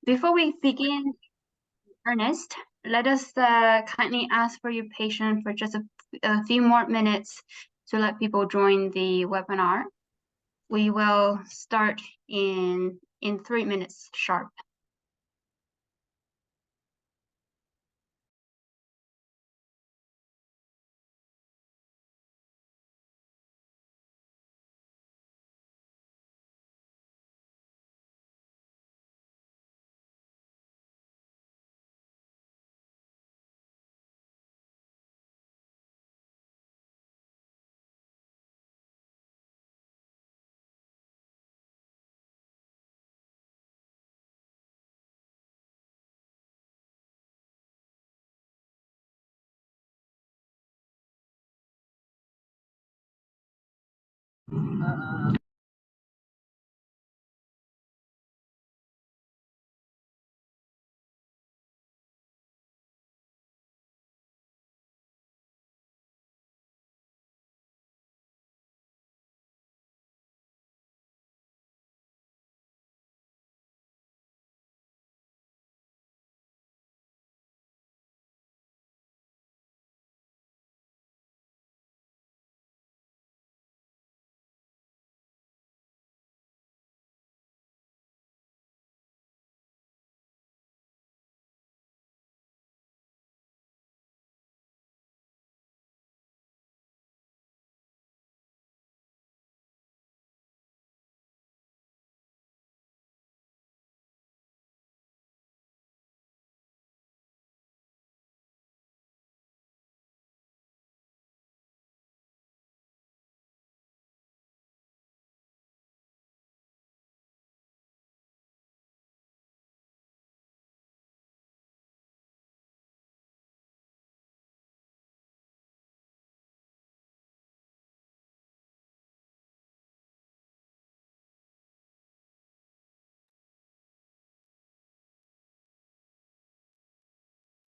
Before we begin, Ernest, let us kindly ask for your patience for just a few more minutes to let people join the webinar. We will start in 3 minutes sharp.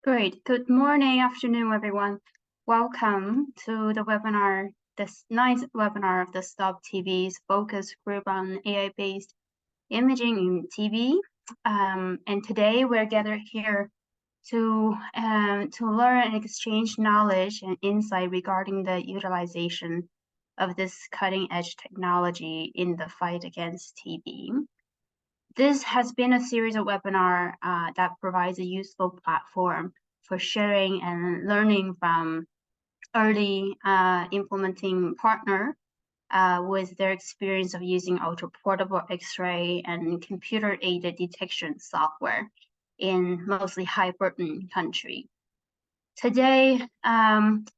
Great. Good morning, afternoon, everyone. Welcome to the webinar, this ninth webinar of the Stop TB's focus group on AI-based imaging in TB. And today we're gathered here to learn and exchange knowledge and insight regarding the utilization of this cutting-edge technology in the fight against TB. This has been a series of webinars that provides a useful platform for sharing and learning from early implementing partner with their experience of using ultra-portable X-ray and computer-aided detection software in mostly high-burden country. Today,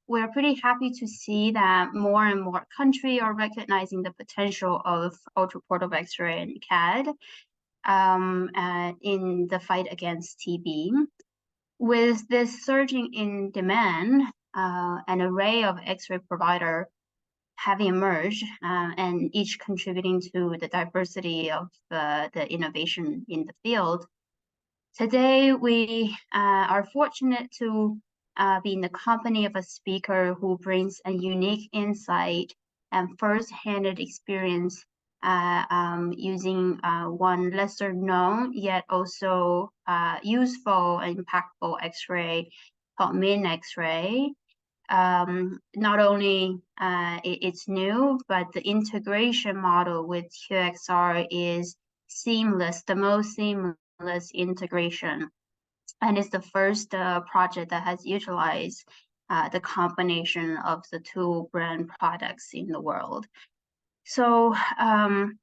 we're pretty happy to see that more and more countries are recognizing the potential of ultra-portable X-ray and CAD in the fight against TB. With this surging in demand, an array of X-ray providers have emerged, and each contributing to the diversity of the innovation in the field. Today, we are fortunate to be in the company of a speaker who brings a unique insight and first-hand experience using one lesser known yet also useful and impactful X-ray called Min X-ray. Not only it's new, but the integration model with QXR is seamless, the most seamless integration. And it's the first project that has utilized the combination of the two brand products in the world. So, and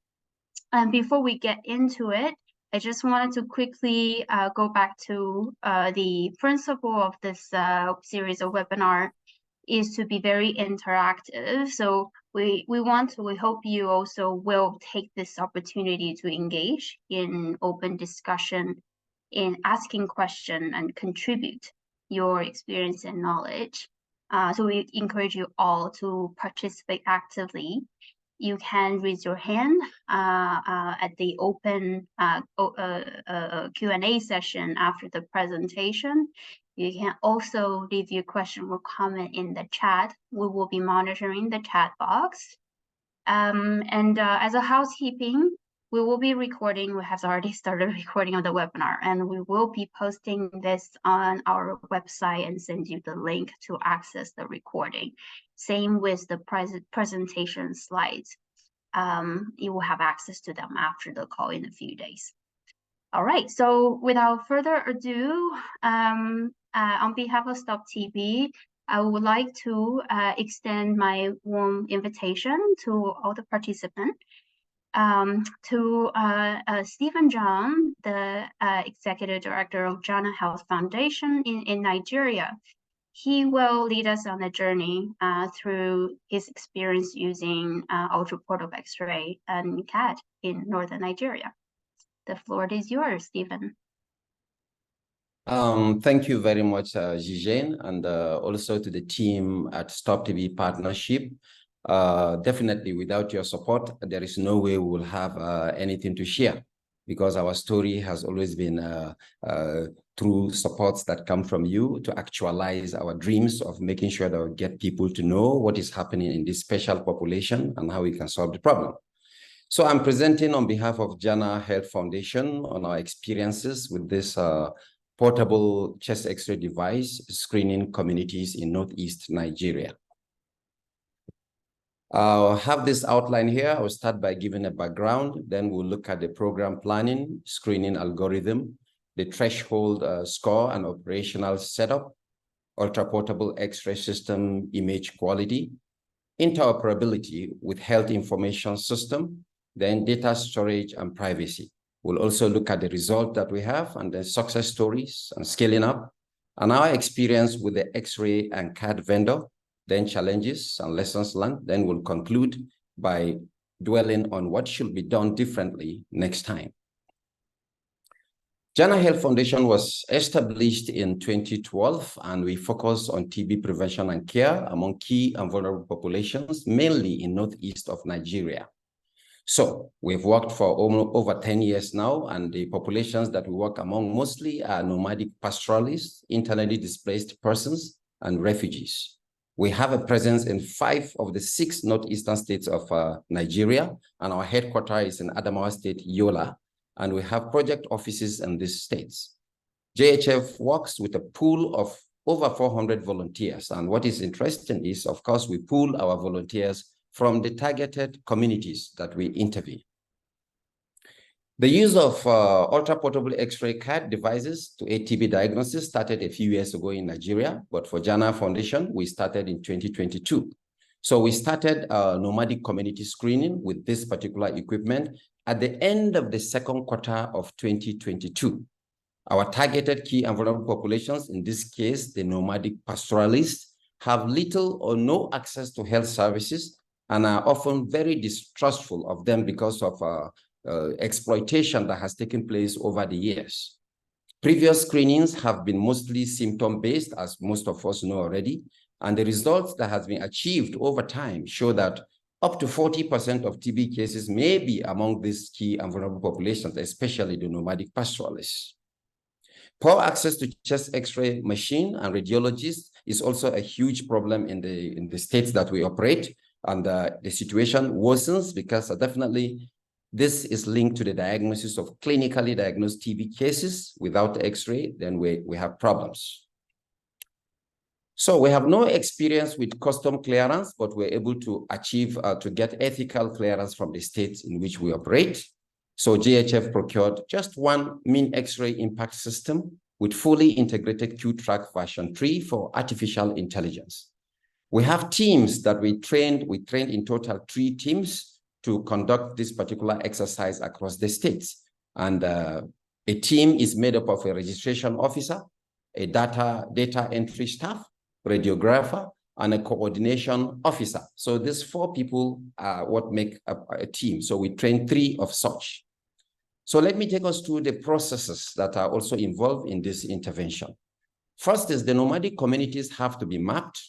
before we get into it, I just wanted to quickly go back to the principle of this series of webinar is to be very interactive. So we hope you also will take this opportunity to engage in open discussion, in asking questions and contribute your experience and knowledge. So we encourage you all to participate actively. You can raise your hand at the open Q&A session after the presentation. You can also leave your question or comment in the chat. We will be monitoring the chat box. And as a housekeeping, we will be recording. We have already started recording of the webinar, and we will be posting this on our website and send you the link to access the recording. Same with the presentation slides. You will have access to them after the call in a few days. All right, so without further ado, on behalf of Stop TB, I would like to extend my warm invitation to all the participants, to Stephen John, the Executive Director of Janna Health Foundation in Nigeria. He will lead us on a journey through his experience using ultraportable X-ray and CAD in northern Nigeria. The floor is yours, Stephen. Thank you very much, Jijane, and also to the team at Stop TB Partnership. Definitely, without your support, there is no way we will have anything to share, because our story has always been through supports that come from you to actualize our dreams of making sure that we get people to know what is happening in this special population and how we can solve the problem. So I'm presenting on behalf of Janna Health Foundation on our experiences with this portable chest X-ray device screening communities in Northeast Nigeria. I'll have this outline here. I'll start by giving a background, then we'll look at the program planning, screening algorithm, the threshold score and operational setup, ultraportable X-ray system image quality, interoperability with health information system, then data storage and privacy. We'll also look at the result that we have and the success stories and scaling up, and our experience with the X-ray and CAD vendor, then challenges and lessons learned. Then we'll conclude by dwelling on what should be done differently next time. Janna Health Foundation was established in 2012, and we focus on TB prevention and care among key and vulnerable populations, mainly in northeast of Nigeria. So we've worked for over 10 years now, and the populations that we work among mostly are nomadic pastoralists, internally displaced persons, and refugees. We have a presence in 5 of the 6 northeastern states of Nigeria, and our headquarters is in Adamawa State, Yola, and we have project offices in these states. JHF works with a pool of over 400 volunteers, and what is interesting is, of course, we pool our volunteers from the targeted communities that we interview. The use of ultra-portable X-ray CAD devices to aid TB diagnosis started a few years ago in Nigeria, but for Janna Foundation, we started in 2022. So we started nomadic community screening with this particular equipment at the end of the second quarter of 2022. Our targeted key and vulnerable populations, in this case, the nomadic pastoralists, have little or no access to health services and are often very distrustful of them because of exploitation that has taken place over the years. Previous screenings have been mostly symptom-based, as most of us know already, and the results that has been achieved over time show that up to 40% of TB cases may be among these key and vulnerable populations, especially the nomadic pastoralists. Poor access to chest X-ray machine and radiologists is also a huge problem in the states that we operate, and the situation worsens because definitely this is linked to the diagnosis of clinically diagnosed TB cases. Without X-ray, then we have problems. So we have no experience with custom clearance, but we're able to achieve, to get ethical clearance from the states in which we operate. So JHF procured just one mean X-ray impact system with fully integrated Q-Track version 3 for artificial intelligence. We have teams that we trained in total 3 teams to conduct this particular exercise across the states. And a team is made up of a registration officer, a data entry staff, radiographer, and a coordination officer. So these 4 people are what make up a team. So we train 3 of such. So let me take us through the processes that are also involved in this intervention. First is the nomadic communities have to be mapped.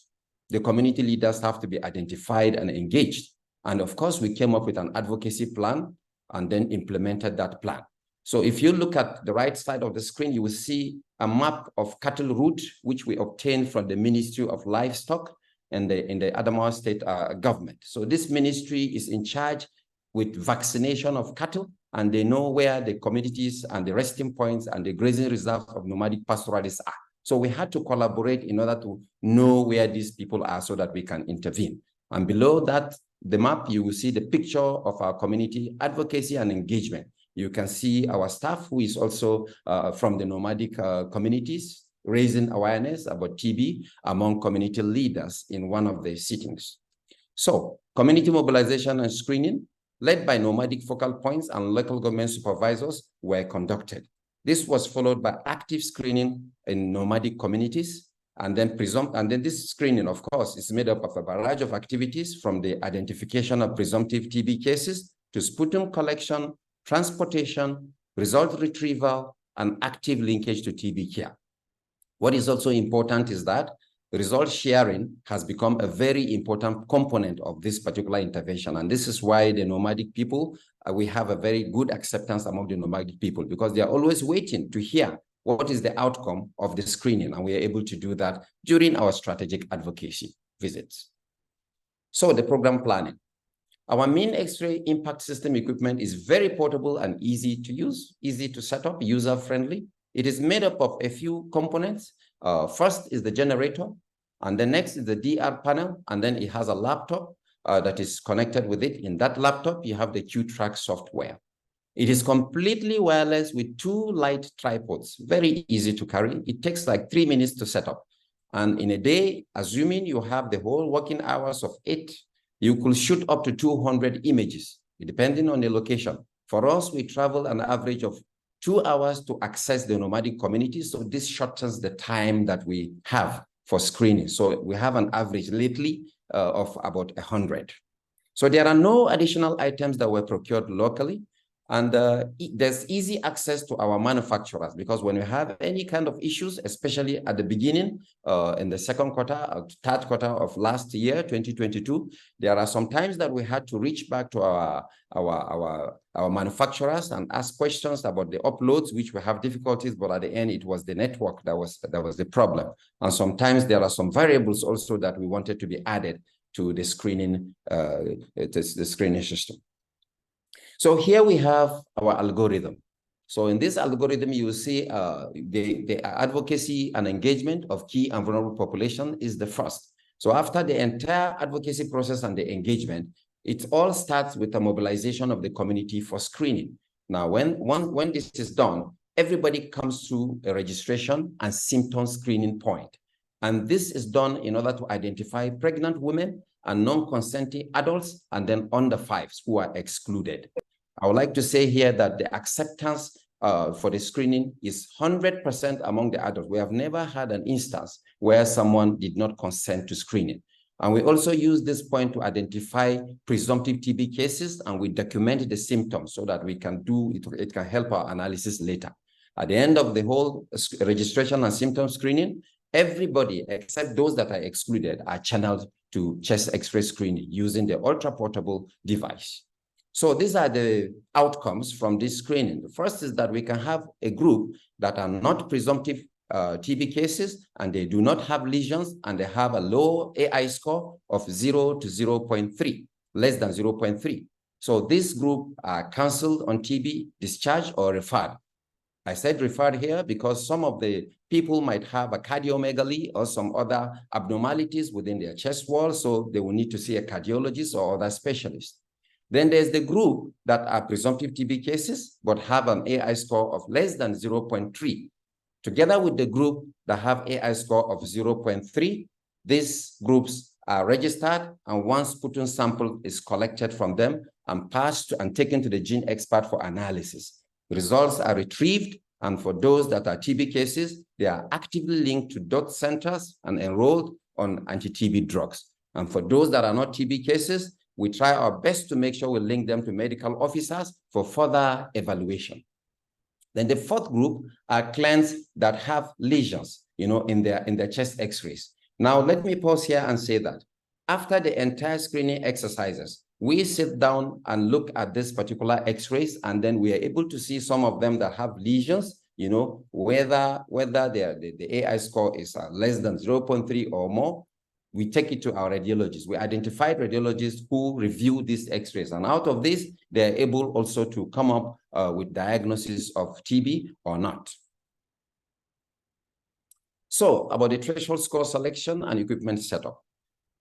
The community leaders have to be identified and engaged. And of course, we came up with an advocacy plan and then implemented that plan. So if you look at the right side of the screen, you will see a map of cattle route, which we obtained from the Ministry of Livestock and in the Adamawa State government. So this ministry is in charge with vaccination of cattle and they know where the communities and the resting points and the grazing reserves of nomadic pastoralists are. So we had to collaborate in order to know where these people are so that we can intervene. And below that, the map, you will see the picture of our community advocacy and engagement. You can see our staff who is also from the nomadic communities, raising awareness about TB among community leaders in one of the sittings. So community mobilization and screening, led by nomadic focal points and local government supervisors, were conducted. This was followed by active screening in nomadic communities, and then this screening, of course, is made up of a variety of activities, from the identification of presumptive TB cases to sputum collection, transportation, result retrieval, and active linkage to TB care. What is also important is that result sharing has become a very important component of this particular intervention. And this is why the nomadic people, we have a very good acceptance among the nomadic people, because they are always waiting to hear what is the outcome of the screening. And we are able to do that during our strategic advocacy visits. So the program planning. Our main X-ray impact system equipment is very portable and easy to use, easy to set up, user-friendly. It is made up of a few components. First is the generator, and the next is the DR panel, and then it has a laptop that is connected with it. In that laptop, you have the Q-Track software. It is completely wireless with 2 light tripods, very easy to carry. It takes like 3 minutes to set up. And in a day, assuming you have the whole working hours of 8, you could shoot up to 200 images, depending on the location. For us, we travel an average of 2 hours to access the nomadic community. So this shortens the time that we have for screening. So we have an average lately of about 100. So there are no additional items that were procured locally. And there's easy access to our manufacturers, because when we have any kind of issues, especially at the beginning, in the second quarter, third quarter of last year, 2022, there are some times that we had to reach back to our manufacturers and ask questions about the uploads, which we have difficulties, but at the end, it was the network that was the problem. And sometimes there are some variables also that we wanted to be added to the screening, the screening system. So here we have our algorithm. So in this algorithm, you will see the advocacy and engagement of key and vulnerable population is the first. So after the entire advocacy process and the engagement, it all starts with the mobilization of the community for screening. Now, when this is done, everybody comes to a registration and symptom screening point. And this is done in order to identify pregnant women and non-consenting adults, and then under 5s who are excluded. I would like to say here that the acceptance for the screening is 100% among the adults. We have never had an instance where someone did not consent to screening. And we also use this point to identify presumptive TB cases, and we document the symptoms so that we can do it. It can help our analysis later. At the end of the whole registration and symptom screening, everybody except those that are excluded are channeled to chest X-ray screening using the ultra-portable device. So these are the outcomes from this screening. The first is that we can have a group that are not presumptive TB cases, and they do not have lesions, and they have a low AI score of 0 to 0.3, less than 0.3. So this group are canceled on TB, discharged, or referred. I said referred here because some of the people might have a cardiomegaly or some other abnormalities within their chest wall, so they will need to see a cardiologist or other specialist. Then there's the group that are presumptive TB cases, but have an AI score of less than 0.3. Together with the group that have AI score of 0.3, these groups are registered, and one sputum sample is collected from them and passed and taken to the gene expert for analysis. Results are retrieved, and for those that are TB cases, they are actively linked to DOT centers and enrolled on anti-TB drugs. And for those that are not TB cases, we try our best to make sure we link them to medical officers for further evaluation. Then the fourth group are clients that have lesions, in their chest X-rays. Now, let me pause here and say that after the entire screening exercises, we sit down and look at this particular X-rays, and then we are able to see some of them that have lesions, whether the AI score is less than 0.3 or more. we take it to our radiologists. We identified radiologists who review these x-rays. And out of this, they're able also to come up with diagnosis of TB or not. So about the threshold score selection and equipment setup.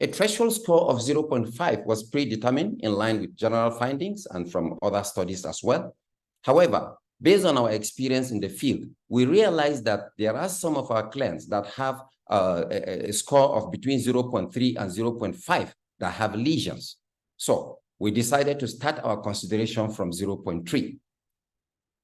A threshold score of 0.5 was predetermined in line with general findings and from other studies as well. However, based on our experience in the field, we realized that there are some of our clients that have a score of between 0.3 and 0.5 that have lesions. So we decided to start our consideration from 0.3.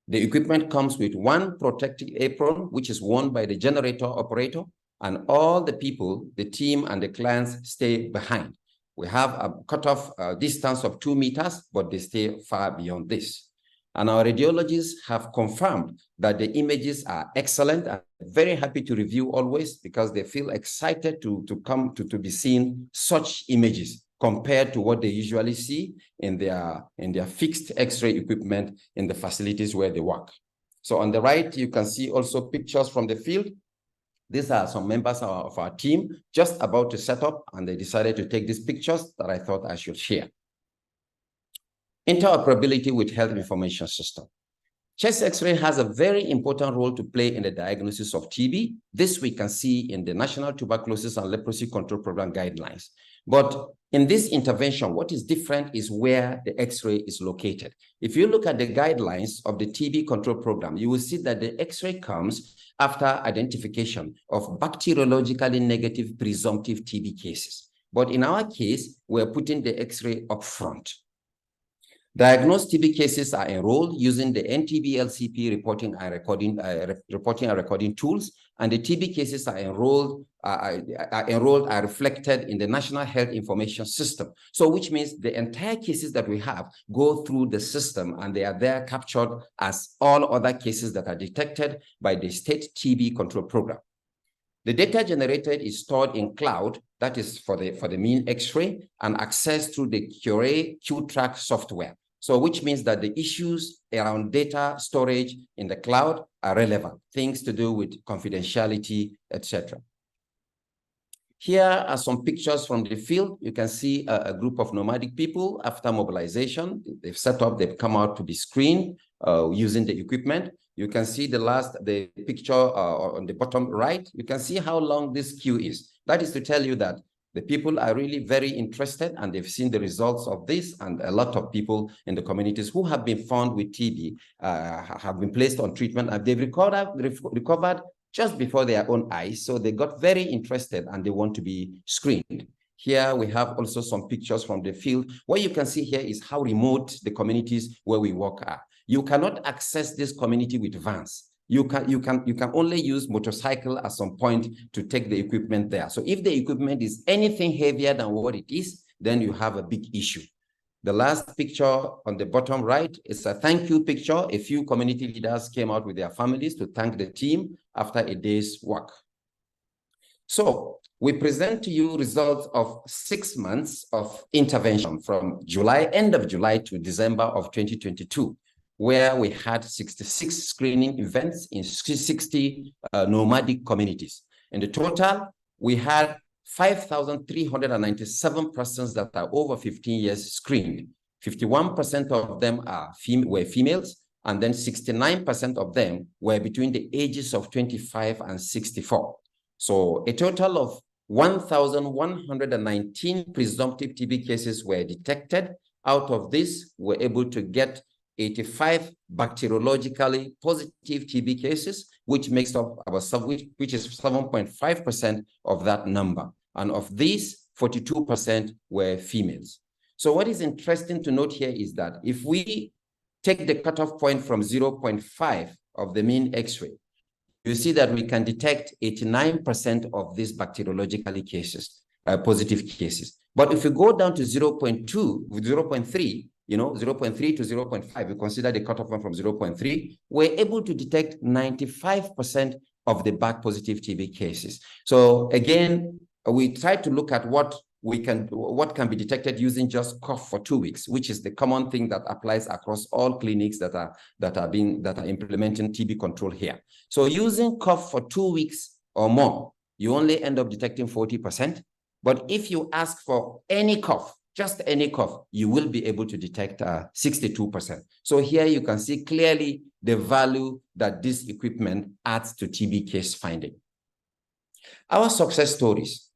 The equipment comes with one protective apron, which is worn by the generator operator, and all the people, the team and the clients stay behind. We have a cutoff distance of 2 meters, but they stay far beyond this. And our radiologists have confirmed that the images are excellent and very happy to review always because they feel excited to be seeing such images compared to what they usually see in their fixed X-ray equipment in the facilities where they work. So on the right, you can see also pictures from the field. These are some members of our team just about to set up, and they decided to take these pictures that I thought I should share. Interoperability with health information system. Chest X-ray has a very important role to play in the diagnosis of TB. This we can see in the National Tuberculosis and Leprosy Control Program guidelines. But in this intervention, what is different is where the X-ray is located. If you look at the guidelines of the TB control program, you will see that the X-ray comes after identification of bacteriologically negative presumptive TB cases. But in our case, we're putting the X-ray up front. Diagnosed TB cases are enrolled using the NTB-LCP reporting and recording tools, and the TB cases are reflected in the National Health Information System. So which means the entire cases that we have go through the system, and they are there captured as all other cases that are detected by the state TB control program. The data generated is stored in cloud, that is for the mean X-ray, and accessed through the Curie QTrack software. So which means that the issues around data storage in the cloud are relevant, things to do with confidentiality, etc. Here are some pictures from the field. You can see a group of nomadic people after mobilization. They've set up, they've come out to be screened using the equipment. You can see the picture on the bottom right. You can see how long this queue is. That is to tell you that the people are really very interested, and they've seen the results of this, and a lot of people in the communities who have been found with TB have been placed on treatment, and they've recovered just before their own eyes. So they got very interested and they want to be screened. Here we have also some pictures from the field. What you can see here is how remote the communities where we work are. You cannot access this community with vans. You can only use motorcycle at some point to take the equipment there. So if the equipment is anything heavier than what it is, then you have a big issue. The last picture on the bottom right is a thank you picture. A few community leaders came out with their families to thank the team after a day's work. So we present to you results of 6 months of intervention from end of July to December of 2022. Where we had 66 screening events in 60 nomadic communities. In the total, we had 5,397 persons that are over 15 years screened. 51% of them were females, and then 69% of them were between the ages of 25 and 64. So a total of 1,119 presumptive TB cases were detected. Out of this, we're able to get 85 bacteriologically positive TB cases, which makes up which is 7.5% of that number. And of these, 42% were females. So what is interesting to note here is that if we take the cutoff point from 0.5 of the mean X-ray, you see that we can detect 89% of these bacteriologically positive cases. But if we go down to 0.2, 0.3, 0.3 to 0.5, we consider the cutoff point from 0.3, we're able to detect 95% of the BAC positive TB cases. So again, we try to look at what can be detected using just cough for 2 weeks, which is the common thing that applies across all clinics that are implementing TB control here. So using cough for 2 weeks or more, you only end up detecting 40%. But if you ask for any cough, just any cough, you will be able to detect 62%. So here you can see clearly the value that this equipment adds to TB case finding. Our success stories,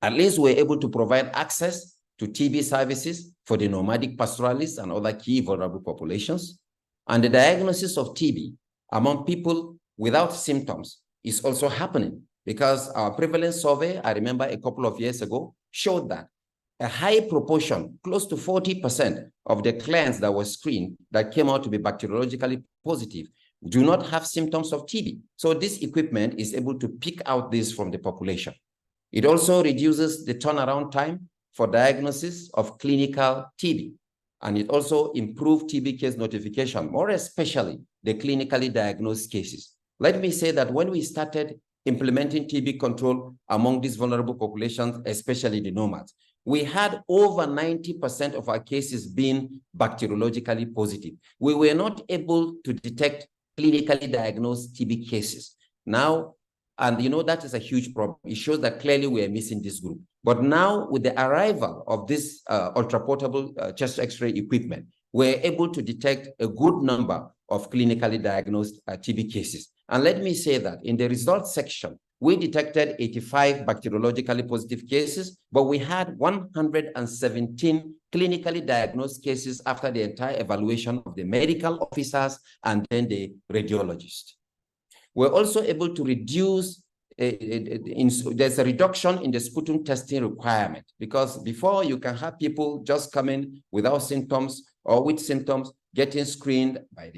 at least we're able to provide access to TB services for the nomadic pastoralists and other key vulnerable populations. And the diagnosis of TB among people without symptoms is also happening, because our prevalence survey, I remember a couple of years ago, showed that a high proportion, close to 40% of the clients that were screened that came out to be bacteriologically positive do not have symptoms of TB. So this equipment is able to pick out this from the population. It also reduces the turnaround time for diagnosis of clinical TB. And it also improved TB case notification, more especially the clinically diagnosed cases. Let me say that when we started implementing TB control among these vulnerable populations, especially the nomads, we had over 90% of our cases being bacteriologically positive. We were not able to detect clinically diagnosed TB cases. Now, and you know, that is a huge problem. It shows that clearly we are missing this group. But now with the arrival of this ultra-portable chest X-ray equipment, we're able to detect a good number of clinically diagnosed TB cases. And let me say that in the results section, we detected 85 bacteriologically positive cases, but we had 117 clinically diagnosed cases after the entire evaluation of the medical officers and then the radiologist. We're also able to reduce, there's a reduction in the sputum testing requirement, because before you can have people just come in without symptoms or with symptoms getting screened by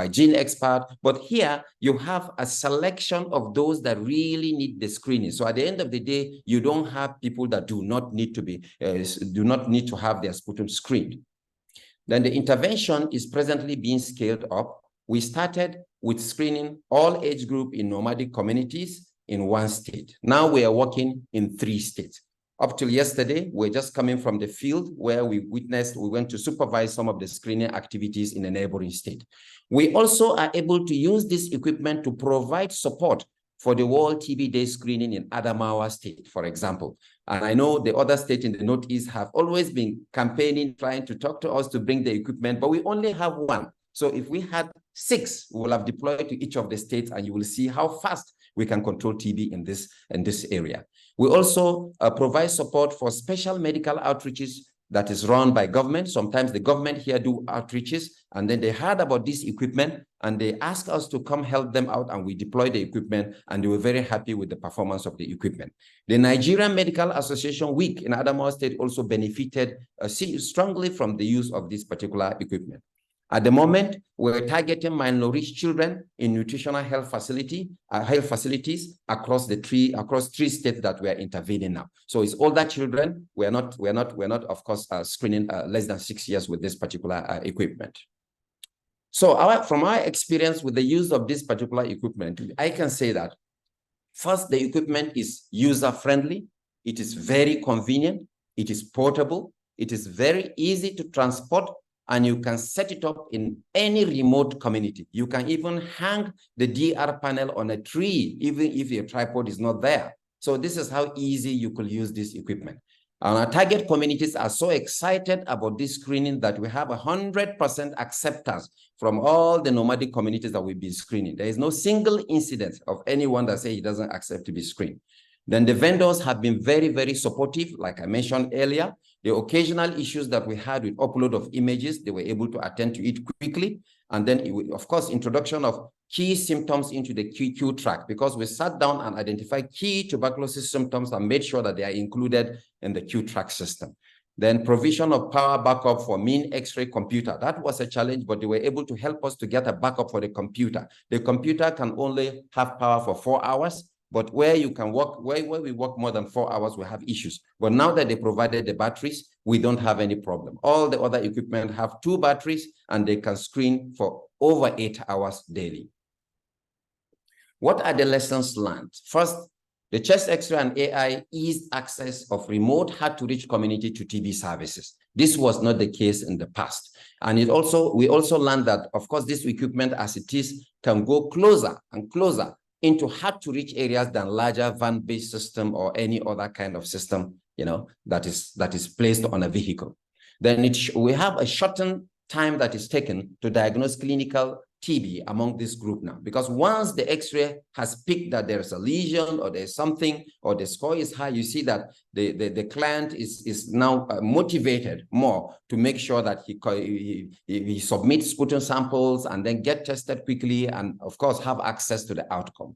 gene expert. But here you have a selection of those that really need the screening. So at the end of the day, you don't have people that do not need to be, do not need to have their sputum screened. Then the intervention is presently being scaled up. We started with screening all age group in nomadic communities in one state. Now we are working in 3 states. Up till yesterday, we're just coming from the field where we went to supervise some of the screening activities in a neighboring state. We also are able to use this equipment to provide support for the World TB Day screening in Adamawa State, for example. And I know the other states in the Northeast have always been campaigning, trying to talk to us to bring the equipment, but we only have 1. So if we had 6, we will have deployed to each of the states, and you will see how fast we can control TB in this area. We also provide support for special medical outreaches that is run by government. Sometimes the government here do outreaches, and then they heard about this equipment, and they ask us to come help them out, and we deploy the equipment, and they were very happy with the performance of the equipment. The Nigerian Medical Association Week in Adamawa State also benefited strongly from the use of this particular equipment. At the moment, we're targeting malnourished children in nutritional health facilities across 3 states that we are intervening now. So it's older children. We're not of course screening less than 6 years with this particular equipment. So from our experience with the use of this particular equipment, I can say that first, the equipment is user-friendly. It is very convenient. It is portable. It is very easy to transport, and you can set it up in any remote community. You can even hang the DR panel on a tree, even if your tripod is not there. So this is how easy you could use this equipment. And our target communities are so excited about this screening that we have 100% acceptance from all the nomadic communities that we've been screening. There is no single incident of anyone that says he doesn't accept to be screened. Then the vendors have been very, very supportive, like I mentioned earlier. The occasional issues that we had with upload of images, they were able to attend to it quickly. And then, of course, introduction of key symptoms into the QQ track, because we sat down and identified key tuberculosis symptoms and made sure that they are included in the Q track system. Then provision of power backup for mean X-ray computer. That was a challenge, but they were able to help us to get a backup for the computer. The computer can only have power for 4 hours. But where you can work, where we work more than 4 hours, we have issues. But now that they provided the batteries, we don't have any problem. All the other equipment have 2 batteries, and they can screen for over 8 hours daily. What are the lessons learned? First, the chest X-ray and AI eased access of remote, hard-to-reach community to TB services. This was not the case in the past. And we also learned that, of course, this equipment as it is can go closer and closer into hard-to-reach areas than larger van-based system or any other kind of system, that is placed on a vehicle. Then we have a shortened time that is taken to diagnose clinical TB among this group now, because once the X-ray has picked that there's a lesion or there's something or the score is high, you see that the client is now motivated more to make sure that he submits sputum samples and then get tested quickly and of course have access to the outcome.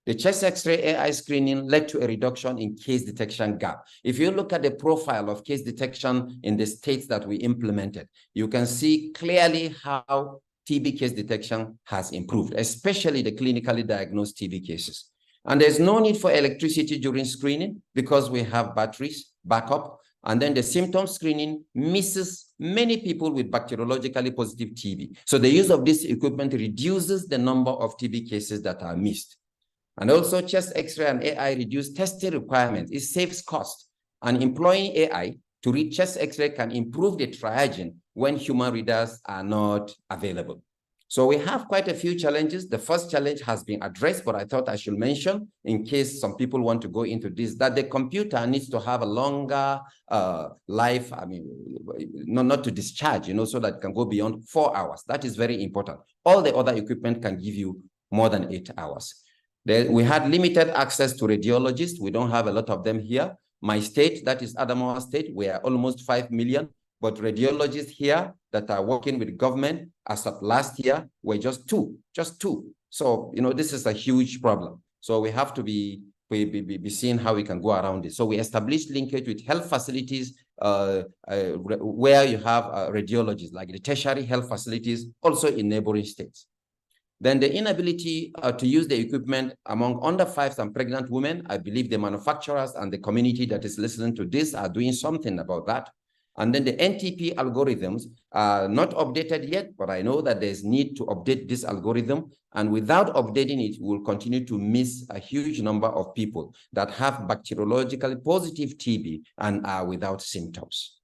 The chest X-ray AI screening led to a reduction in case detection gap. If you look at the profile of case detection in the states that we implemented, you can see clearly how TB case detection has improved, especially the clinically diagnosed TB cases. And there's no need for electricity during screening because we have batteries, backup, and then the symptom screening misses many people with bacteriologically positive TB. So the use of this equipment reduces the number of TB cases that are missed. And also chest X-ray and AI reduce testing requirements. It saves cost. And employing AI to read chest X-ray can improve the triaging when human readers are not available. So we have quite a few challenges. The first challenge has been addressed, but I thought I should mention, in case some people want to go into this, that the computer needs to have a longer life, not to discharge, so that it can go beyond 4 hours. That is very important. All the other equipment can give you more than 8 hours. We had limited access to radiologists. We don't have a lot of them here. My state, that is Adamawa State, we are almost 5 million, but radiologists here that are working with government as of last year were just two. So, this is a huge problem. So we have to be seeing how we can go around it. So we established linkage with health facilities where you have radiologists, like the tertiary health facilities, also in neighboring states. Then the inability to use the equipment among under 5s and pregnant women, I believe the manufacturers and the community that is listening to this are doing something about that. And then the NTP algorithms are not updated yet, but I know that there's need to update this algorithm. And without updating it, we'll continue to miss a huge number of people that have bacteriologically positive TB and are without symptoms.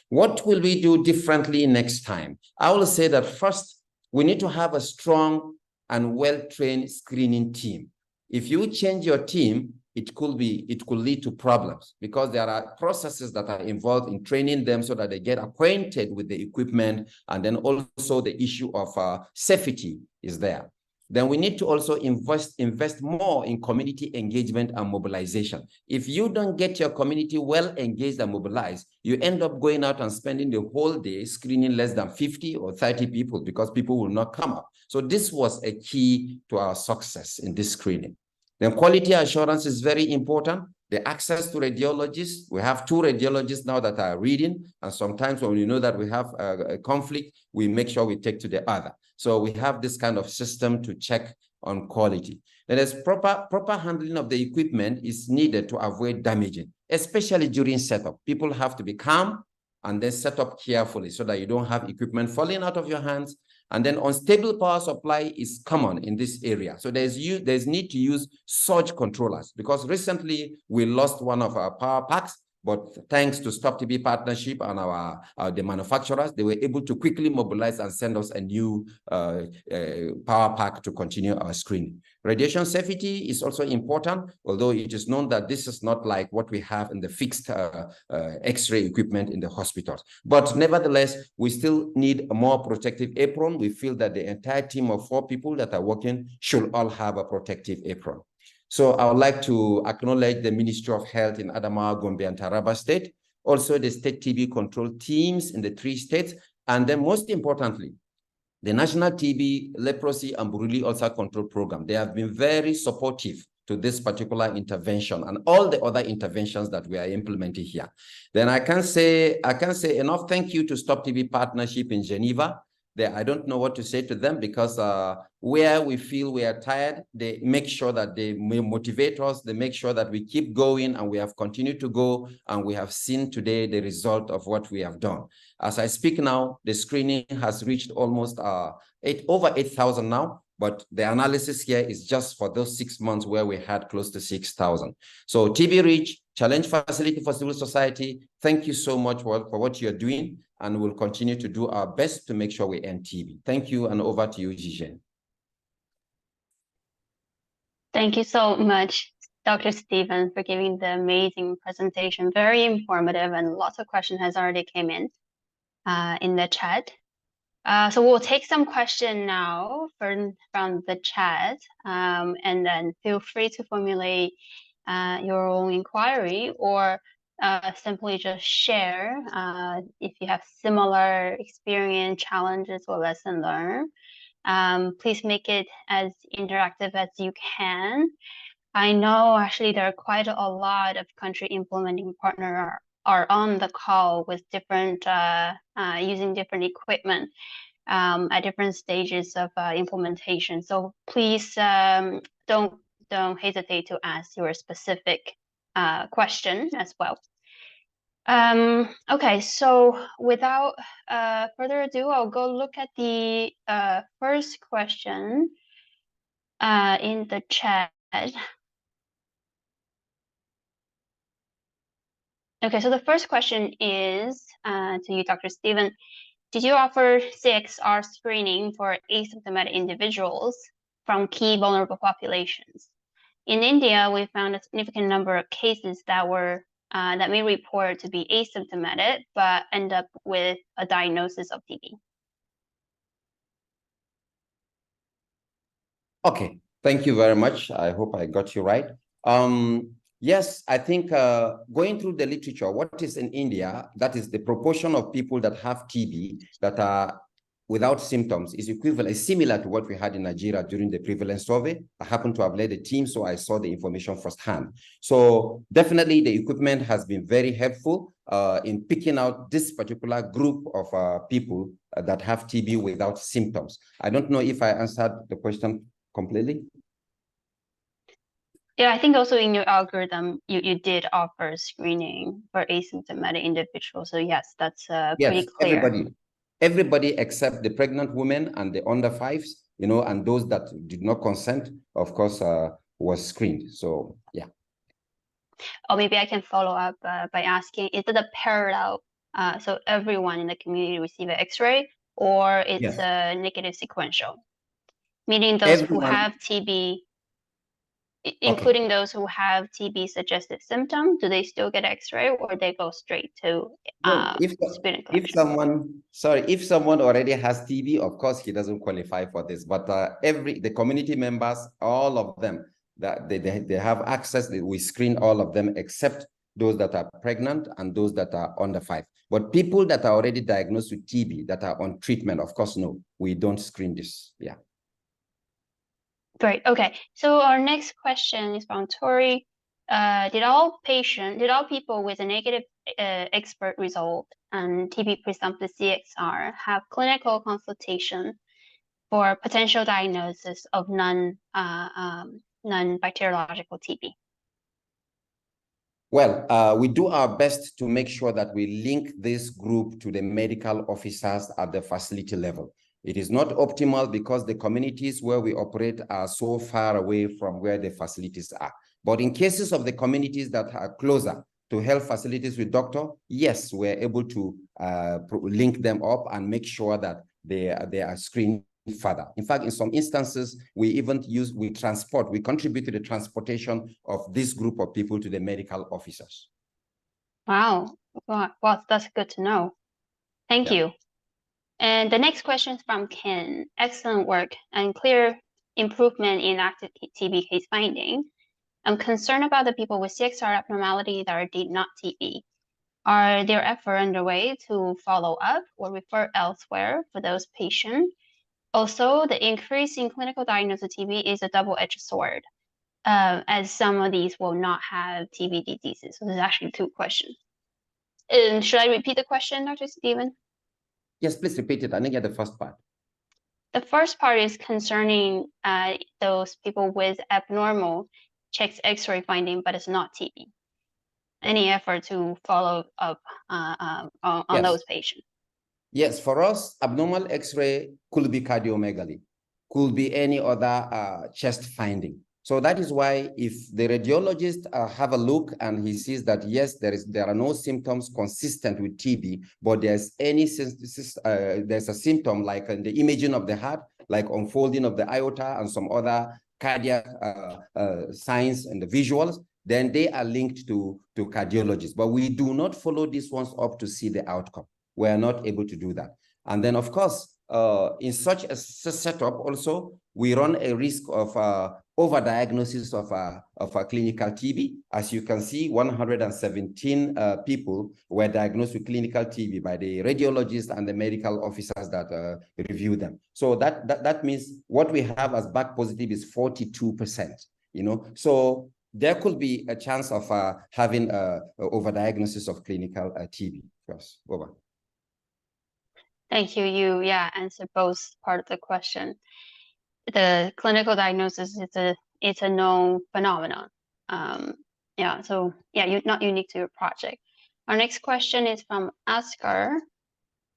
What will we do differently next time? I will say that first, we need to have a strong and well-trained screening team. If you change your team, it could lead to problems because there are processes that are involved in training them so that they get acquainted with the equipment, and then also the issue of safety is there. Then we need to also invest more in community engagement and mobilization. If you don't get your community well engaged and mobilized, you end up going out and spending the whole day screening less than 50 or 30 people because people will not come up. So this was a key to our success in this screening. Then quality assurance is very important. The access to radiologists, we have 2 radiologists now that are reading, and sometimes when we know that we have a conflict, we make sure we take to the other. So we have this kind of system to check on quality. Then there's proper handling of the equipment is needed to avoid damaging, especially during setup. People have to be calm and then set up carefully so that you don't have equipment falling out of your hands. And then unstable power supply is common in this area. So there's need to use surge controllers, because recently we lost one of our power packs, but thanks to Stop TB Partnership and the manufacturers, they were able to quickly mobilize and send us a new power pack to continue our screening. Radiation safety is also important, although it is known that this is not like what we have in the fixed X-ray equipment in the hospitals. But nevertheless, we still need a more protective apron. We feel that the entire team of 4 people that are working should all have a protective apron. So I would like to acknowledge the Ministry of Health in Adamawa, Gombe, and Taraba State, also the state TB control teams in the 3 states, and then most importantly, the National TB, Leprosy, and Buruli Ulcer Control Program. They have been very supportive to this particular intervention and all the other interventions that we are implementing here. Then I can say enough thank you to Stop TB Partnership in Geneva. I don't know what to say to them, because where we feel we are tired, they make sure that they motivate us. They make sure that we keep going, and we have continued to go, and we have seen today the result of what we have done. As I speak now, the screening has reached almost over 8,000 now, but the analysis here is just for those 6 months where we had close to 6,000. So TB Reach, Challenge Facility for Civil Society, thank you so much for what you're doing, and we'll continue to do our best to make sure we end TB. Thank you, and over to you, Jijen. Thank you so much, Dr. Stephen, for giving the amazing presentation. Very informative, and lots of questions has already came in the chat. So we'll take some question now from the chat, and then feel free to formulate your own inquiry, or simply just share if you have similar experience, challenges, or lesson learned. Please make it as interactive as you can. I know actually there are quite a lot of country implementing partner are on the call with different using different equipment at different stages of implementation. So please don't hesitate to ask your specific question as well. Okay, so without further ado, I'll go look at the first question in the chat. Okay, so the first question is to you, Dr. Stephen. Did you offer CXR screening for asymptomatic individuals from key vulnerable populations? In India, we found a significant number of cases that were that may report to be asymptomatic, but end up with a diagnosis of TB. Okay, thank you very much. I hope I got you right. Yes, I think going through the literature, what is in India, that is the proportion of people that have TB that are without symptoms is equivalent, is similar to what we had in Nigeria during the prevalence survey. I happen to have led a team, so I saw the information firsthand. So definitely the equipment has been very helpful in picking out this particular group of people that have TB without symptoms. I don't know if I answered the question completely. Yeah, I think also in your algorithm, you did offer screening for asymptomatic individuals. So yes, that's pretty clear. Everybody except the pregnant women and the under fives, you know, and those that did not consent, of course, was screened. So yeah. Or maybe I can follow up by asking, is it a parallel? So everyone in the community receive an X-ray, or it's a negative sequential? Meaning those who have TB, including those who have TB suggested symptom, do they still get X-ray, or they go straight to sputum collection? If someone already has TB, of course he doesn't qualify for this. But the community members, all of them, that they have access. We screen all of them except those that are pregnant and those that are under 5. But people that are already diagnosed with TB that are on treatment, of course, no, we don't screen this. Yeah. Great. Okay. So our next question is from Tori. Did all people with a negative expert result and TB presumptive CXR have clinical consultation for potential diagnosis of non-bacteriological TB? Well, we do our best to make sure that we link this group to the medical officers at the facility level. It is not optimal because the communities where we operate are so far away from where the facilities are. But in cases of the communities that are closer to health facilities with doctor, yes, we're able to link them up and make sure that they are screened further. In fact, in some instances, we contribute to the transportation of this group of people to the medical officers. Wow, well, that's good to know. Thank you. And the next question is from Ken. Excellent work and clear improvement in active TB case finding. I'm concerned about the people with CXR abnormality that are not TB. Are there efforts underway to follow up or refer elsewhere for those patients? Also, the increase in clinical diagnosis of TB is a double-edged sword, as some of these will not have TB diseases. So there's actually 2 questions. And should I repeat the question, Dr. Stephen? Yes, please repeat it. I didn't get the first part. The first part is concerning those people with abnormal checks X-ray finding, but it's not TB. Any effort to follow up on those patients? Yes, for us, abnormal X-ray could be cardiomegaly, could be any other chest finding. So that is why if the radiologist have a look and he sees that, yes, there are no symptoms consistent with TB, but there's a symptom like in the imaging of the heart, like unfolding of the aorta and some other cardiac signs and the visuals, then they are linked to cardiologists. But we do not follow these ones up to see the outcome. We are not able to do that. And then, of course, in such a setup also, we run a risk of overdiagnosis of a clinical TB. As you can see, 117 people were diagnosed with clinical TB by the radiologists and the medical officers that review them. So that means what we have as back positive is 42%, you know. So there could be a chance of having overdiagnosis of clinical TB. Yes, over. Thank you. You answered both part of the question. The clinical diagnosis it's a known phenomenon. So you're not unique to your project. Our next question is from Oscar.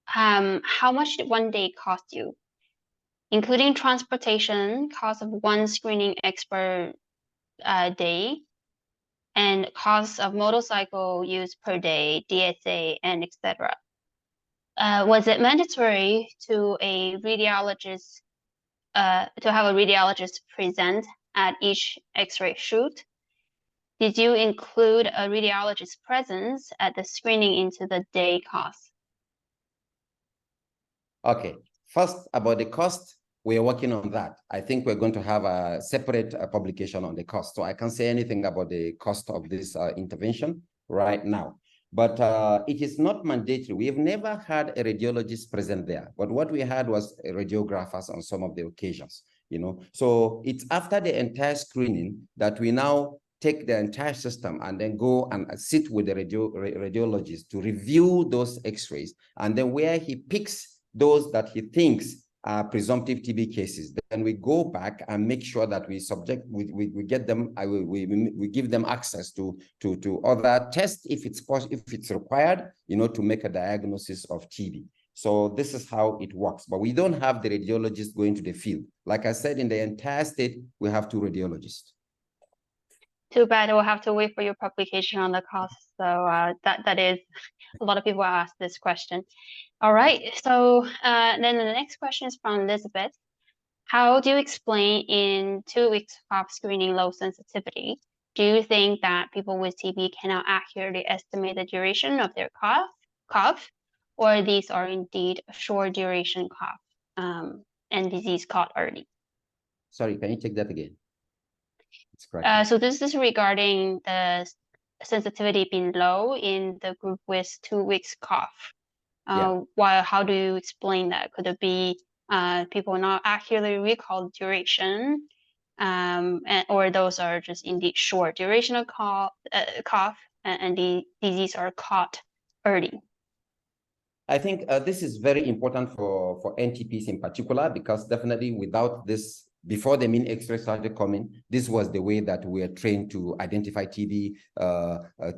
How much did one day cost you, including transportation, cost of one screening expert day, and cost of motorcycle use per day, DSA, and etc.? Was it mandatory to a radiologist to have a radiologist present at each X-ray shoot? Did you include a radiologist's presence at the screening into the day cost? Okay, first about the cost, we are working on that. I think we're going to have a separate publication on the cost. So I can't say anything about the cost of this intervention right now. But it is not mandatory. We have never had a radiologist present there. But what we had was radiographers on some of the occasions, you know. So it's after the entire screening that we now take the entire system and then go and sit with the radiologist to review those X-rays. And then where he picks those that he thinks are presumptive TB cases, then we go back and make sure that we get them, we give them access to other tests if it's required, you know, to make a diagnosis of TB. So this is how it works. But we don't have the radiologist going to the field. Like I said, in the entire state, we have 2 radiologists. Too bad we'll have to wait for your publication on the cost. So that is, a lot of people ask this question. All right, so then the next question is from Elizabeth. How do you explain in 2 weeks of screening low sensitivity? Do you think that people with TB cannot accurately estimate the duration of their cough, or these are indeed short duration cough and disease caught early? Sorry, can you take that again? Correct. So this is regarding the sensitivity being low in the group with 2 weeks cough. How do you explain that? Could it be people not accurately recall duration, or those are just indeed short duration of cough, and the disease are caught early? I think this is very important for NTPs in particular, because definitely without this, before the mean X-ray started coming, this was the way that we are trained to identify TB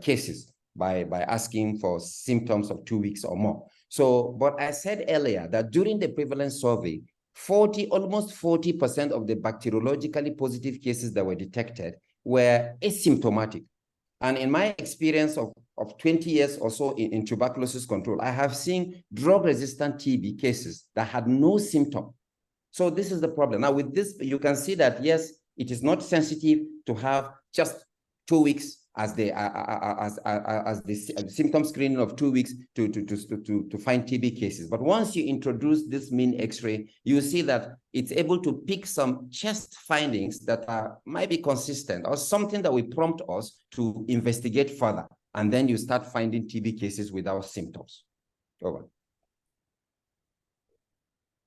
cases by asking for symptoms of 2 weeks or more. So, but I said earlier that during the prevalence survey, almost 40% of the bacteriologically positive cases that were detected were asymptomatic. And in my experience of 20 years or so in tuberculosis control, I have seen drug-resistant TB cases that had no symptom. So this is the problem. Now with this, you can see that, yes, it is not sensitive to have just 2 weeks as the symptom screening of 2 weeks to find TB cases. But once you introduce this mean X-ray, you see that it's able to pick some chest findings that might be consistent or something that will prompt us to investigate further. And then you start finding TB cases without symptoms. Over.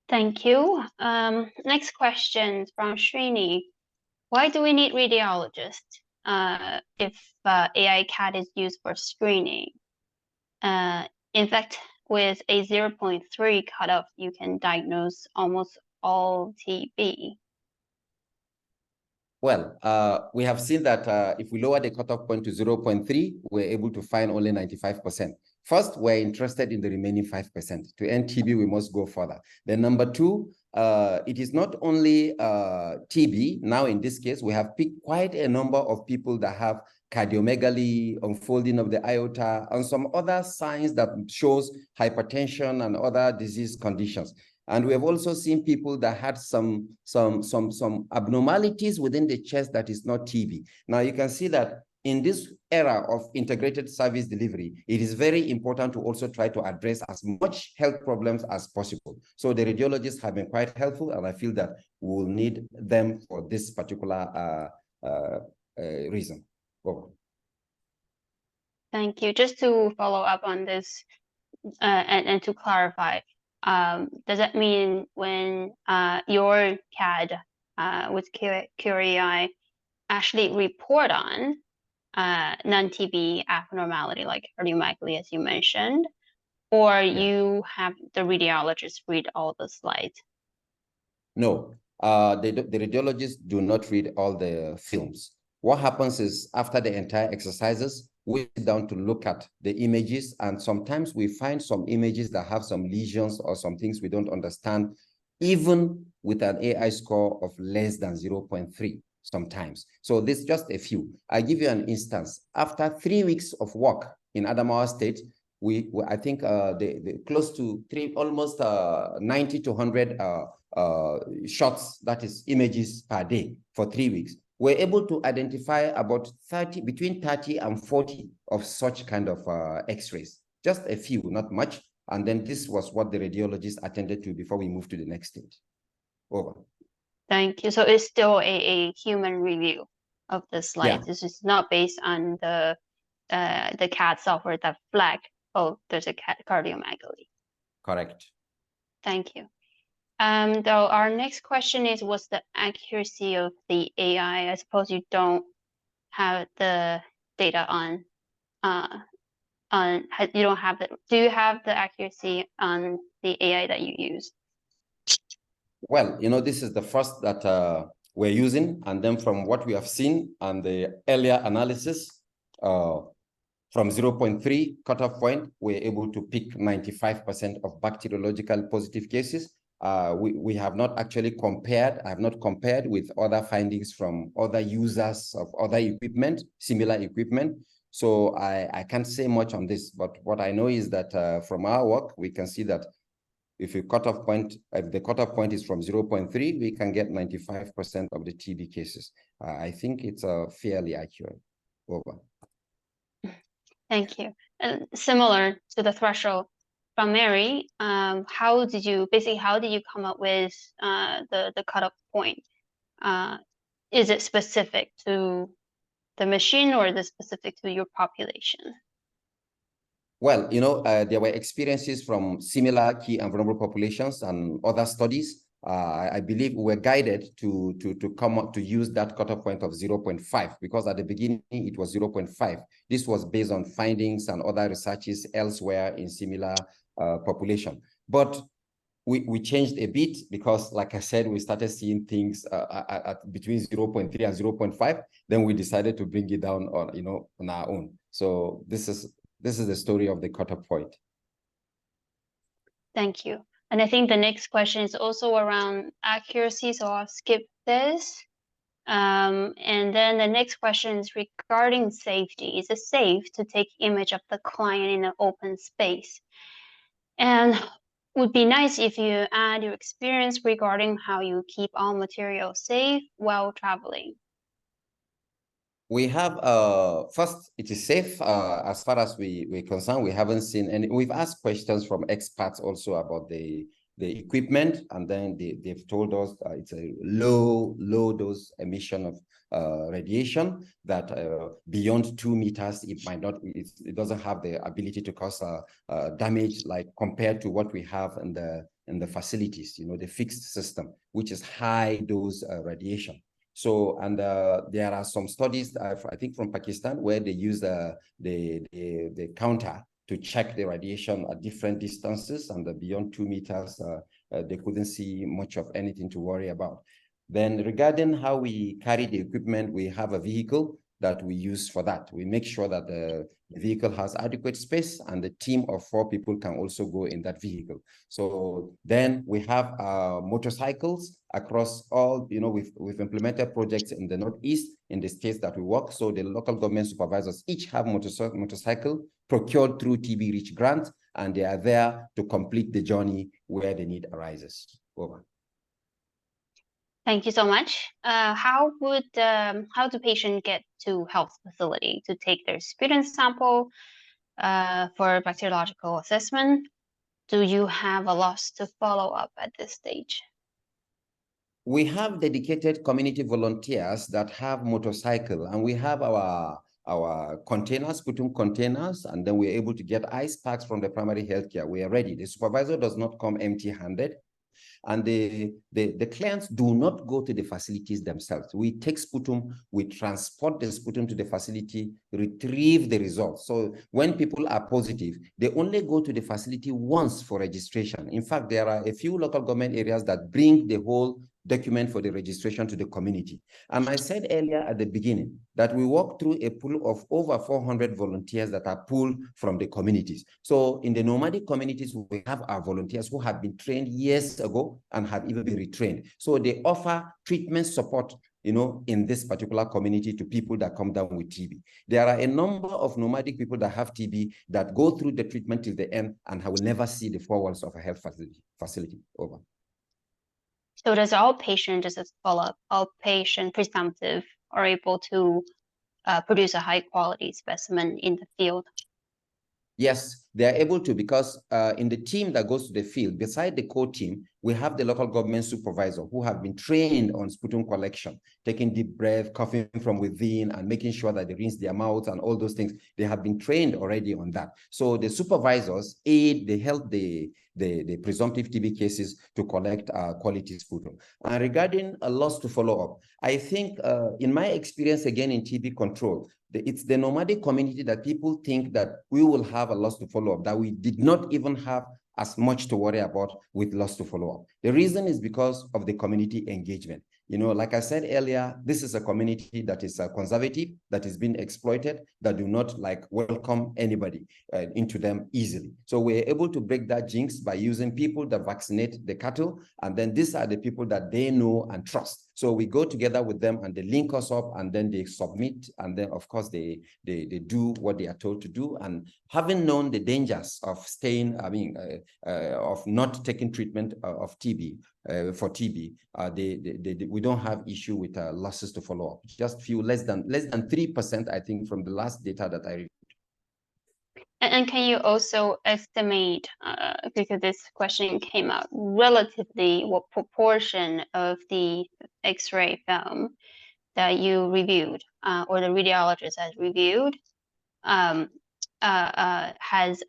Thank you. Next question from Srini. Why do we need radiologists if AI-CAT is used for screening? In fact, with a 0.3 cutoff, you can diagnose almost all TB. Well, we have seen that if we lower the cutoff point to 0.3, we're able to find only 95%. First, we're interested in the remaining 5%. To end TB, we must go further. Then number 2, it is not only TB. Now, in this case, we have picked quite a number of people that have cardiomegaly, unfolding of the aorta, and some other signs that shows hypertension and other disease conditions. And we have also seen people that had some abnormalities within the chest that is not TB. Now you can see that in this era of integrated service delivery, it is very important to also try to address as much health problems as possible. So the radiologists have been quite helpful, and I feel that we will need them for this particular reason. Over. Thank you. Just to follow up on this, and to clarify, does that mean when your CAD with QAI actually report on non-TB abnormality like cardiomegaly, as you mentioned, or you have the radiologist read all the slides? No, the radiologists do not read all the films. What happens is after the entire exercises, we sit down to look at the images, and sometimes we find some images that have some lesions or some things we don't understand, even with an AI score of less than 0.3 sometimes. So this is just a few. I give you an instance. After 3 weeks of work in Adamawa State, I think the close to almost 90 to 100 shots, that is images per day for 3 weeks. We're able to identify about between 30 and 40 of such kind of x-rays, just a few, not much. And then this was what the radiologist attended to before we moved to the next stage. Over. Thank you. So it's still a human review of the slides. Yeah. This is not based on the CAD software that flag, oh, there's a cardiomegaly. Correct. Thank you. Though our next question is, what's the accuracy of the AI? I suppose you don't have the data on you don't have do you have the accuracy on the AI that you use? Well, you know, this is the first that we're using, and then from what we have seen and the earlier analysis, from 0.3 cutoff point, we're able to pick 95% of bacteriological positive cases. We have not actually compared, I have not compared with other findings from other users of other equipment, similar equipment. So I can't say much on this, but what I know is that from our work, we can see that if the cutoff point is from 0.3, we can get 95% of the TB cases. I think it's fairly accurate. Over. Thank you. And similar to the threshold from Mary, how did you come up with the cutoff point? Is it specific to the machine, or is it specific to your population? Well, you know, there were experiences from similar key and vulnerable populations and other studies. I believe we were guided to come up to use that cutoff point of 0.5, because at the beginning it was 0.5. This was based on findings and other researches elsewhere in similar population. But we changed a bit because, like I said, we started seeing things at between 0.3 and 0.5. Then we decided to bring it down on our own. So this is the story of the cutoff point. Thank you. And I think the next question is also around accuracy, so I'll skip this. And then the next question is regarding safety. Is it safe to take image of the client in an open space? And would be nice if you add your experience regarding how you keep all materials safe while traveling. We have, first, it is safe as far as we're concerned. We haven't seen any. We've asked questions from experts also about the equipment, and then they've told us it's a low dose emission of radiation that beyond 2 meters, it might not, it doesn't have the ability to cause damage like compared to what we have in the facilities, you know, the fixed system, which is high dose radiation. So, and there are some studies, I think from Pakistan, where they use the counter to check the radiation at different distances, and beyond 2 meters, they couldn't see much of anything to worry about. Then regarding how we carry the equipment, we have a vehicle that we use for that. We make sure that the vehicle has adequate space, and the team of 4 people can also go in that vehicle. So then we have motorcycles across all, you know, we've implemented projects in the Northeast, in the states that we work. So the local government supervisors each have motorcycle procured through TB Reach grant, and they are there to complete the journey where the need arises. Over. Thank you so much. How do patients get to health facility to take their sputum sample for bacteriological assessment? Do you have a loss to follow up at this stage? We have dedicated community volunteers that have motorcycle, and we have our containers, sputum containers, and then we're able to get ice packs from the primary healthcare. We are ready. The supervisor does not come empty-handed. And the clients do not go to the facilities themselves. We take sputum, we transport the sputum to the facility, retrieve the results. So when people are positive, they only go to the facility once for registration. In fact, there are a few local government areas that bring the whole document for the registration to the community. And I said earlier at the beginning that we walk through a pool of over 400 volunteers that are pulled from the communities. So in the nomadic communities, we have our volunteers who have been trained years ago and have even been retrained. So they offer treatment support, in this particular community to people that come down with TB. There are a number of nomadic people that have TB that go through the treatment till the end and will never see the four walls of a health facility. Over. So does all patient, just as follow-up, all patient presumptive are able to produce a high quality specimen in the field? Yes, they are able to, because in the team that goes to the field, beside the core team, we have the local government supervisor who have been trained on sputum collection, taking deep breath, coughing from within, and making sure that they rinse their mouths and all those things. They have been trained already on that. So the supervisors they help the presumptive TB cases to collect quality sputum. And regarding a loss to follow up, I think in my experience again in TB control, it's the nomadic community that people think that we will have a loss to follow up, that we did not even have as much to worry about with loss to follow up. The reason is because of the community engagement. Like I said earlier, this is a community that is conservative, that is being exploited, that do not welcome anybody into them easily. So we're able to break that jinx by using people that vaccinate the cattle, and then these are the people that they know and trust. So we go together with them and they link us up, and then they submit, and then of course they do what they are told to do. And having known the dangers of staying, of not taking treatment of TB, for TB, we don't have issue with losses to follow up. Just less than 3%, I think, from the last data that I reviewed. And can you also estimate, because this question came out, relatively what proportion of the X-ray film that you reviewed or the radiologist has reviewed has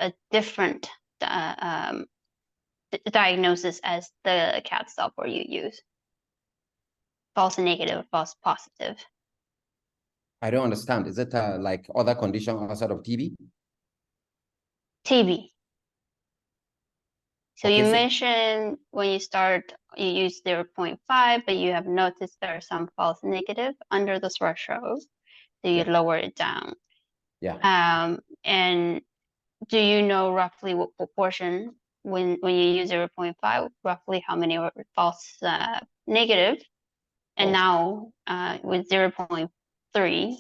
a different diagnosis as the CAT software you use? False negative, false positive. I don't understand. Is it like other condition outside of TB? TB. So Okay, you mentioned when you start, you use 0.5, but you have noticed there are some false negative under the threshold. So you lower it down. Yeah. And do you know roughly what proportion when you use 0.5, roughly how many are false negative? And now with 0.3,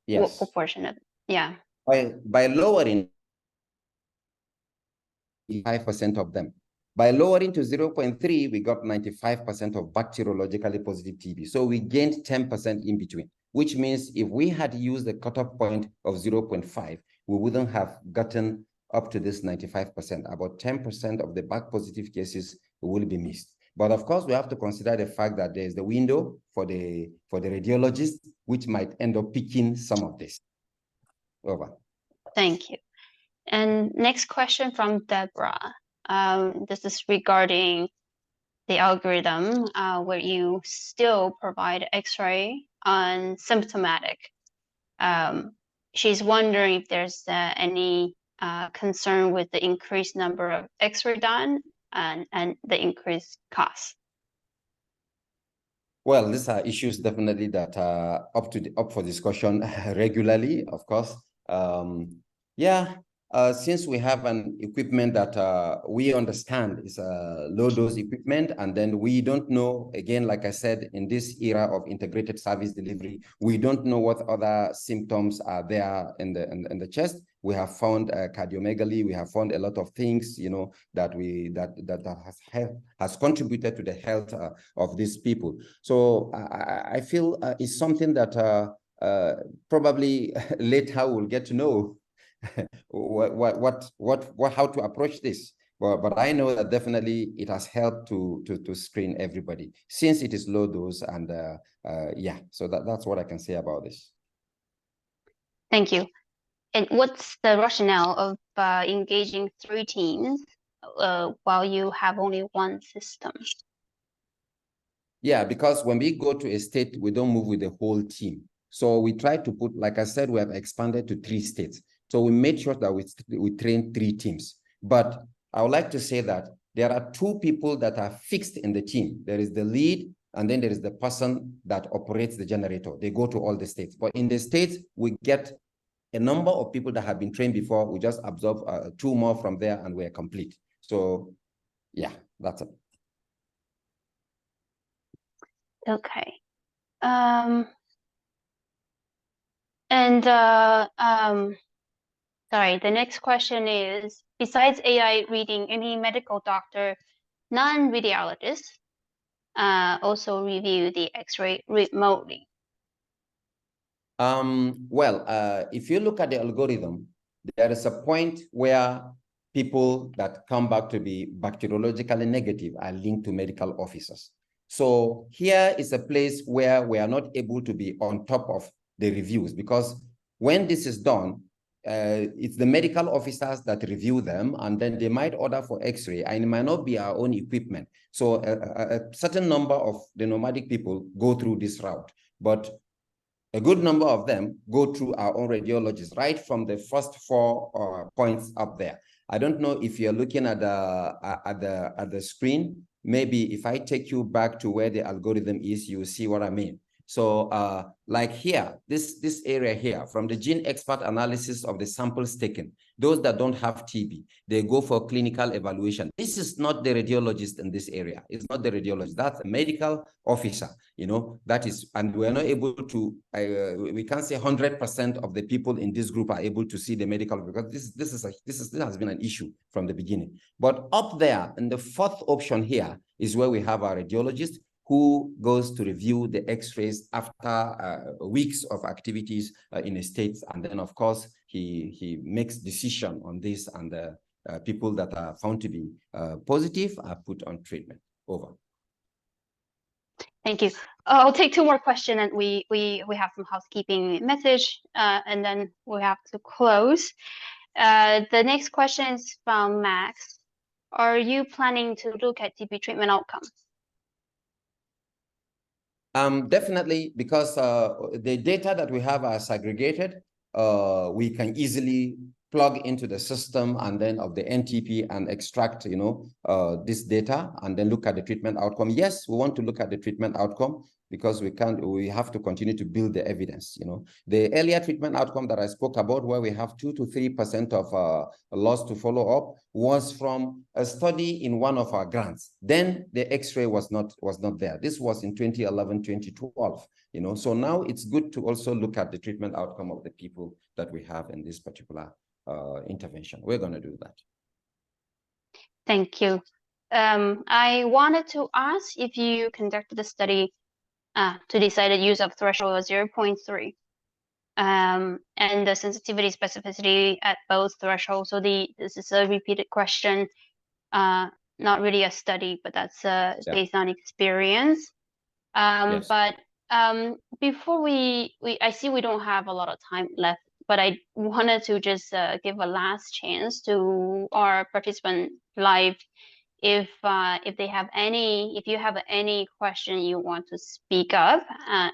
yes, what proportion of, yeah. By lowering 5% of them. By lowering to 0.3, we got 95% of bacteriologically positive TB. So we gained 10% in between, which means if we had used the cutoff point of 0.5, we wouldn't have gotten up to this 95%. About 10% of the back positive cases will be missed. But of course, we have to consider the fact that there's the window for the radiologist, which might end up picking some of this. Over. Thank you. And next question from Deborah. This is regarding the algorithm where you still provide X-ray on symptomatic. She's wondering if there's any concern with the increased number of X-ray done and the increased cost. Well, these are issues definitely that are up for discussion regularly, of course. Yeah, since we have an equipment that we understand is a low dose equipment, and then we don't know, again, like I said, in this era of integrated service delivery, we don't know what other symptoms are there in the chest. We have found cardiomegaly. We have found a lot of things, you know, that has contributed to the health of these people. So I feel it's something that probably later we'll get to know how to approach this. But I know that definitely it has helped to screen everybody since it is low dose, and yeah, so that's what I can say about this. Thank you. And what's the rationale of engaging 3 teams while you have only one system? Yeah, because when we go to a state, we don't move with the whole team. So we try to put, like I said, we have expanded to 3 states. So we made sure that we train 3 teams. But I would like to say that there are 2 people that are fixed in the team. There is the lead, and then there is the person that operates the generator. They go to all the states. But in the states, we get a number of people that have been trained before. We just absorb 2 more from there, and we're complete. So yeah, that's it. Okay. Sorry, the next question is, besides AI reading, any medical doctor, non-radiologist, also review the X-ray remotely? Well, if you look at the algorithm, there is a point where people that come back to be bacteriologically negative are linked to medical officers. So here is a place where we are not able to be on top of the reviews, because when this is done, it's the medical officers that review them, and then they might order for X-ray, and it might not be our own equipment. So a certain number of the nomadic people go through this route, but a good number of them go through our own radiologists, right from the first 4 points up there. I don't know if you're looking at the screen. Maybe if I take you back to where the algorithm is, you see what I mean. So like here, this area here, from the gene expert analysis of the samples taken, those that don't have TB, they go for clinical evaluation. This is not the radiologist in this area. It's not the radiologist. That's a medical officer, you know, that is, and we're not able to, we can't say 100% of the people in this group are able to see the medical, because this has been an issue from the beginning. But up there in the 4th option here is where we have our radiologist, who goes to review the X-rays after weeks of activities in the States. And then, of course, he makes decision on this, and people that are found to be positive are put on treatment. Over. Thank you. I'll take 2 more questions, and we have some housekeeping message, and then we have to close. The next question is from Max. Are you planning to look at TB treatment outcomes? Definitely, because the data that we have are segregated. We can easily plug into the system and then of the NTP and extract, you know, this data, and then look at the treatment outcome. Yes, we want to look at the treatment outcome, because we have to continue to build the evidence. You know, the earlier treatment outcome that I spoke about, where we have 2 to 3% of loss to follow up, was from a study in one of our grants. Then the X-ray was not there. This was in 2011, 2012. You know, so now it's good to also look at the treatment outcome of the people that we have in this particular intervention. We're going to do that. Thank you. I wanted to ask if you conducted the study to decide the use of threshold of 0.3 and the sensitivity specificity at both thresholds. So this is a repeated question, not really a study, but that's based on experience. Yes. But before I see we don't have a lot of time left, but I wanted to just give a last chance to our participant live. If they have if you have any question you want to speak up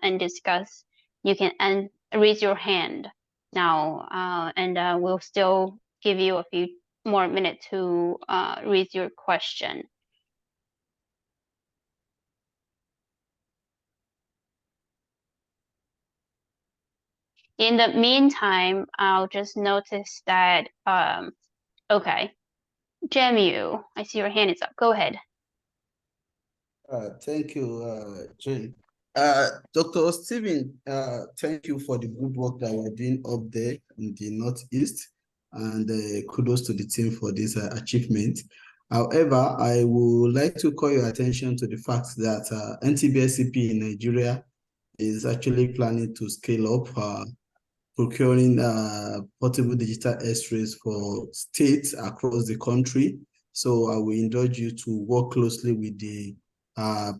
and discuss, you can raise your hand now, and we'll still give you a few more minutes to raise your question. In the meantime, I'll just notice that, okay, Jemu, I see your hand is up. Go ahead. Thank you, Jane. Dr. Stephen, thank you for the good work that we're doing up there in the Northeast, and kudos to the team for this achievement. However, I would like to call your attention to the fact that NTBSCP in Nigeria is actually planning to scale up procuring portable digital x-rays for states across the country. So I will indulge you to work closely with the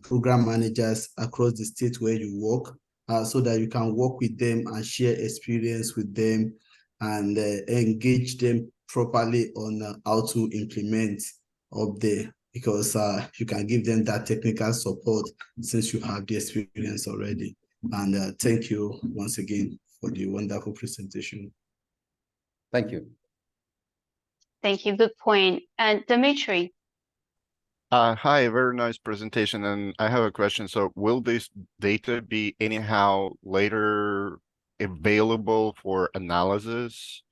program managers across the state where you work, so that you can work with them and share experience with them and engage them properly on how to implement up there, because you can give them that technical support since you have the experience already. And thank you once again for the wonderful presentation. Thank you. Thank you. Good point. And Dimitri. Hi, very nice presentation. And I have a question. So will this data be anyhow later available for analysis,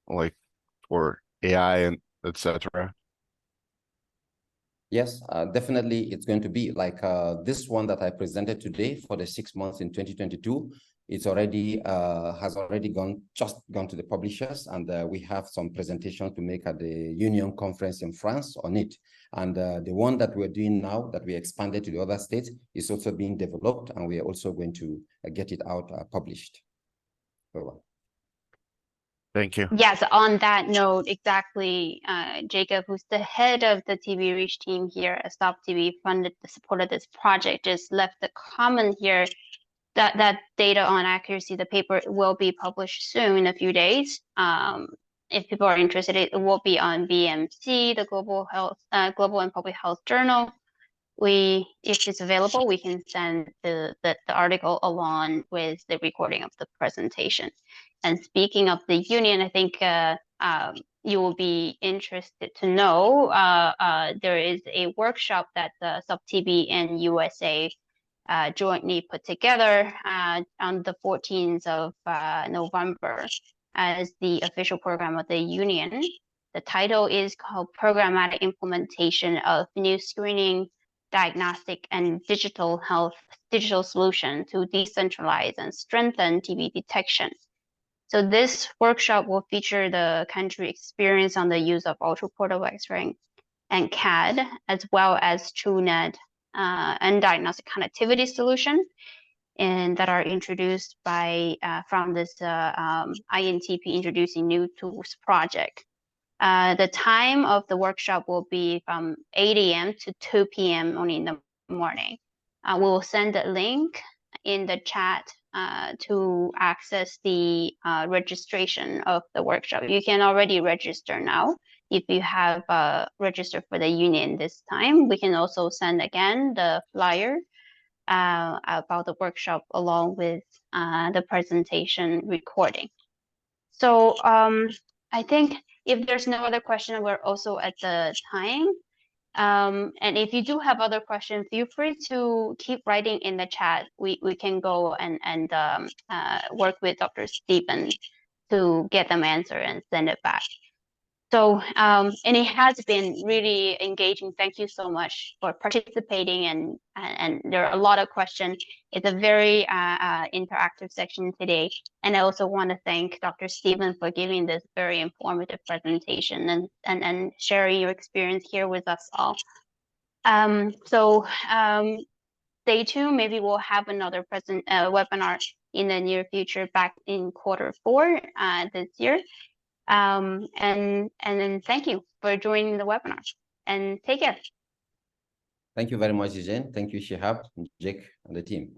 like for AI and etc.? Yes, definitely it's going to be like this one that I presented today for the 6 months in 2022. It's already has already gone to the publishers, and we have some presentations to make at the Union Conference in France on it. And the one that we're doing now, that we expanded to the other states, is also being developed, and we are also going to get it out published. Over. Thank you. Yes, on that note, exactly, Jacob, who's the head of the TB Reach team here at Stop TB, supported this project, just left the comment here that data on accuracy, the paper will be published soon in a few days. If people are interested, it will be on BMC, the Global and Public Health Journal. If it's available, we can send the article along with the recording of the presentation. And speaking of the union, I think you will be interested to know there is a workshop that the SubTB and USA jointly put together on the 14th of November as the official program of the union. The title is called Programmatic Implementation of New Screening, Diagnostic and Digital Solution to Decentralize and Strengthen TB Detection. So this workshop will feature the country experience on the use of ultraportable X-ray and CAD, as well as TrueNet and diagnostic connectivity solution, and that are introduced by from this INTP Introducing New Tools project. The time of the workshop will be from 8 a.m. to 2 p.m. only in the morning. We will send a link in the chat to access the registration of the workshop. You can already register now if you have registered for the union this time. We can also send again the flyer about the workshop along with the presentation recording. So I think if there's no other question, we're also at the time. And if you do have other questions, feel free to keep writing in the chat. We can go and work with Dr. Stephen to get them answered and send it back. So, and it has been really engaging. Thank you so much for participating, and there are a lot of questions. It's a very interactive section today. And I also want to thank Dr. Stephen for giving this very informative presentation and sharing your experience here with us all. Stay tuned. Maybe we'll have another webinar in the near future back in Q4 this year. And then thank you for joining the webinar, and take care. Thank you very much, Jen. Thank you, Shihab, Jake, and the team.